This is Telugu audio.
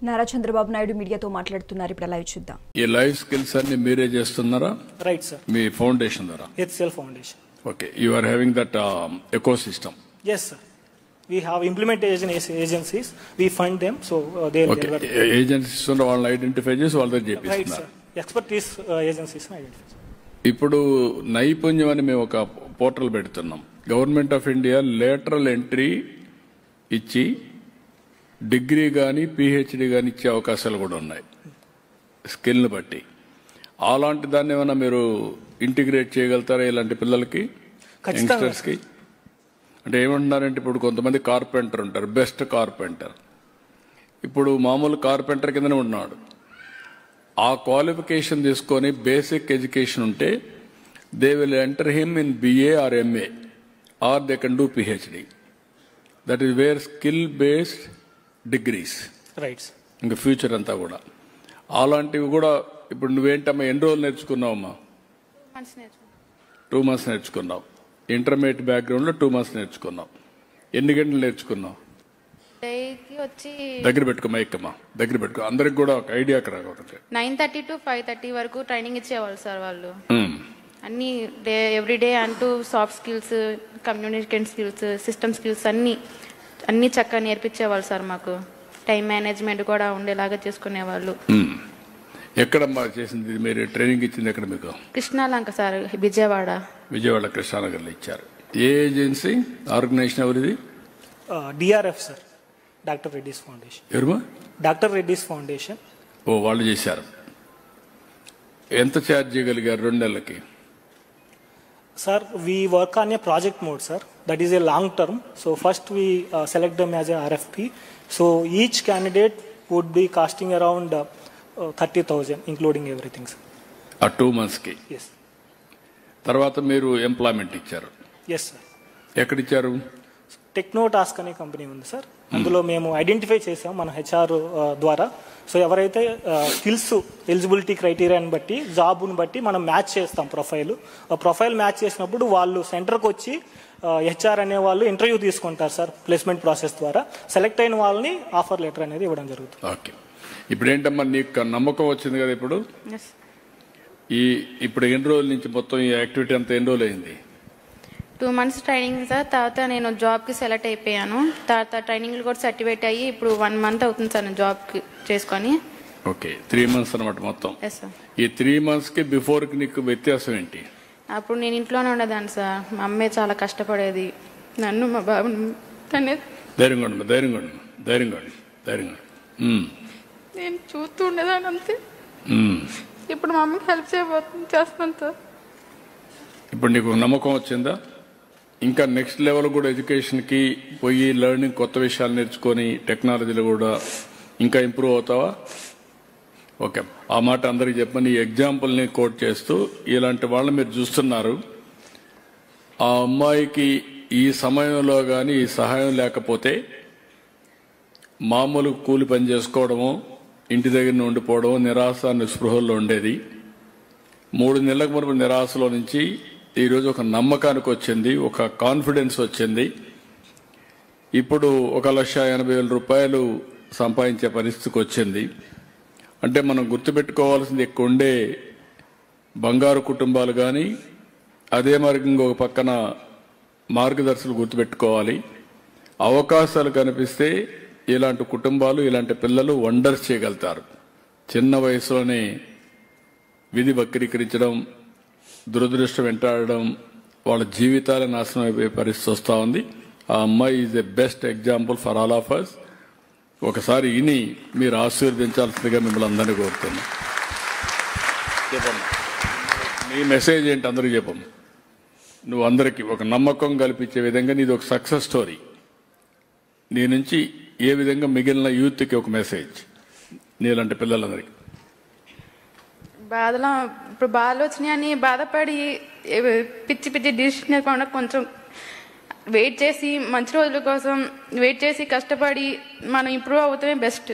నారా చంద్రబాబు నాయుడు మీడియాతో మాట్లాడుతున్నారు. ఇప్పుడు లైవ్ చూద్దాం. ఈ లైవ్ స్కిల్స్ అన్ని మీరే చేస్తున్నారా? Right sir. మీ ఫౌండేషన్ ద్వారా? HCL foundation. Okay, you are having that ecosystem. Yes sir. We have implementation agencies. We fund them, so they will develop. Agencies ఉన్న వాళ్ళని ఐడెంటిఫై చేసి వాళ్ళ దగ్గర Right చేపిస్తున్నారు. sir. Expertise agencies identify. ఇప్పుడు నైపుణ్యం అని మేము ఒక పోర్టల్ పెడుతున్నాం. Government of India lateral entry ఇచ్చి డిగ్రీ కానీ పిహెచ్డి కానీ ఇచ్చే అవకాశాలు కూడా ఉన్నాయి స్కిల్ని బట్టి. అలాంటి దాన్ని ఏమైనా మీరు ఇంటిగ్రేట్ చేయగలుగుతారా ఇలాంటి పిల్లలకి, యంగ్స్టర్స్కి? అంటే ఏమంటున్నారంటే ఇప్పుడు కొంతమంది కార్పెంటర్ ఉంటారు, బెస్ట్ కార్పెంటర్. ఇప్పుడు మామూలు కార్పెంటర్ కిందనే ఉన్నాడు. ఆ క్వాలిఫికేషన్ తీసుకొని బేసిక్ ఎడ్యుకేషన్ ఉంటే they will enter him in BA or MA or they can do PhD. That is where skill based degrees. Right. ఇంకా ఫ్యూచర్ అంతా కూడా అలాంటివి కూడా. ఇప్పుడు నువ్వేంటమ్మా ఎన్ని రోజులు నేర్చుకున్నావమ్మా? 2 months నేర్చుకున్నావు. ఇంటర్మీడియట్ బ్యాక్గ్రౌండ్లో 2 months నేర్చుకున్నావు. ఎన్ని గంటలు నేర్చుకున్నావు? దగ్గర పెట్టుకో, మైకమ్మా దగ్గర పెట్టుకో, అందరికి కూడా ఒక ఐడియా అక్కడ 9:30 to 5:30 వరకు ట్రైనింగ్ ఇచ్చేవాళ్ళు సార్ వాళ్ళు. అన్ని ఎవ్రీడే అంటూ soft skills, communication skills, system skills అన్ని చక్కగా నేర్పించేవాళ్ళు సార్. మాకు టైం మేనేజ్మెంట్ కూడా ఉండేలాగా చేసుకునేవాళ్ళు. ఎక్కడమ్మా చేసింది మీరు? ట్రైనింగ్ ఇచ్చింది ఎక్కడ మీకు? కృష్ణాలంక సార్, విజయవాడ కృష్ణానగర్లో ఇచ్చారు. ఏ ఏజెన్సీ, ఆర్గనైజేషన్ ఎవరిది? DRF sir, doctor Reddy's foundation. ఎవరు? Doctor Reddy's foundation. ఓ, వాళ్ళు చేశారు. ఎంత ఛార్జ్ చేయగలిగారు 2 నెలలకి? Sir, we work on a project mode, sir. That is a long term. So first we select them as a RFP. So each candidate would be costing around 30,000, including everything, sir. ఆ 2 months కి? Yes. తర్వాత మీరు ఎంప్లాయ్మెంట్ ఇచ్చారు? Yes, sir. ఎక్కడిచ్చారు? టెక్నో టాస్క్ అనే కంపెనీ ఉంది సార్. అందులో మేము ఐడెంటిఫై చేసాం మన HR ద్వారా. సో ఎవరైతే స్కిల్స్, ఎలిజిబిలిటీ క్రైటీరియాని బట్టి, జాబ్ని బట్టి మనం మ్యాచ్ చేస్తాం ప్రొఫైల్ మ్యాచ్ చేసినప్పుడు వాళ్ళు సెంటర్కి వచ్చి HR అనే వాళ్ళు ఇంటర్వ్యూ తీసుకుంటారు సార్. ప్లేస్మెంట్ ప్రాసెస్ ద్వారా సెలెక్ట్ అయిన వాళ్ళని ఆఫర్ లెటర్ అనేది ఇవ్వడం జరుగుతుంది. ఓకే, ఇప్పుడు ఏంటమ్మా నీకు నమ్మకం వచ్చింది కదా? ఇప్పుడు ఎన్ని రోజుల నుంచి మొత్తం ఈ యాక్టివిటీ అంతా ఎన్ని రోజులు అయింది? 2 months ట్రైనింగ్ సార్. తర్వాత నేను జాబ్కి సెలెక్ట్ అయిపోయాను. తర్వాత ట్రైనింగ్లు కూడా సర్టిఫికేట్ అయ్యి ఇప్పుడు 1 month అవుతుంది సార్ నేను జాబ్కి చేసుకొని. ఓకే, 3 months అనమాట మొత్తం. Yes sir. ఈ 3 monthsకి బిఫోర్కి నీకు వ్యత్యాసం ఏంటి? అప్పుడు నేను ఇంట్లోనే ఉండేదాన్ని సార్. మా అమ్మే చాలా కష్టపడేది, నన్ను మా బాబుని ధైర్యంగా నేను చూస్తూ ఉండేదాన్ని అంతే. ఇప్పుడు మా అమ్మకి హెల్ప్ చేస్తాను సార్. ఇప్పుడు నీకు నమ్మకం వచ్చిందా? ఇంకా నెక్స్ట్ లెవెల్ కూడా ఎడ్యుకేషన్కి పోయి లెర్నింగ్, కొత్త విషయాలు నేర్చుకొని టెక్నాలజీలో కూడా ఇంకా ఇంప్రూవ్ అవుతావా? ఓకే, ఆ మాట అందరికి చెప్పని ఈ ఎగ్జాంపుల్ని కోట్ చేస్తూ ఇలాంటి వాళ్ళని మీరు చూస్తున్నారు. ఆ అమ్మాయికి ఈ సమయంలో కానీ ఈ సహాయం లేకపోతే మామూలు కూలి పని చేసుకోవడము, ఇంటి దగ్గర ఉండిపోవడము, నిరాశ నిస్పృహల్లో ఉండేది. 3 నెలలకు మునుపు నిరాశలో నుంచి ఈరోజు ఒక నమ్మకానికి వచ్చింది, ఒక కాన్ఫిడెన్స్ వచ్చింది. ఇప్పుడు 1,80,000 రూపాయలు సంపాదించే పరిస్థితికి వచ్చింది. అంటే మనం గుర్తుపెట్టుకోవాల్సింది ఎక్కువ ఉండే బంగారు కుటుంబాలు కానీ, అదే మరి ఇంకొక పక్కన మార్గదర్శకులు గుర్తుపెట్టుకోవాలి. అవకాశాలు కనిపిస్తే ఇలాంటి కుటుంబాలు, ఇలాంటి పిల్లలు వండర్స్ చేయగలుగుతారు. చిన్న వయసులోనే విధి వక్రీకరించడం, దురదృష్టం వెంటాడడం, వాళ్ళ జీవితాల నాశనం అయిపోయే పరిస్థితి వస్తూ ఉంది. ఆ అమ్మాయి is a best example for all of us. ఒకసారి ఇని మీరు ఆశీర్వదించాల్సిందిగా మిమ్మల్ని అందరినీ కోరుతున్నాను. చెప్పమ్మా, నీ మెసేజ్ ఏంటి అందరికీ చెప్పమ్మా. నువ్వు అందరికీ ఒక నమ్మకం కల్పించే విధంగా నీది ఒక సక్సెస్ స్టోరీ. నీ నుంచి ఏ విధంగా మిగిలిన యూత్కి ఒక మెసేజ్, నీలాంటి పిల్లలందరికీ. ఇప్పుడు బాధలు వచ్చినాయని బాధపడి పిచ్చి డిసిషన్ కాకుండా కొంచెం వెయిట్ చేసి, మంచి రోజుల కోసం వెయిట్ చేసి కష్టపడి మనం ఇంప్రూవ్ అవుతామే బెస్ట్.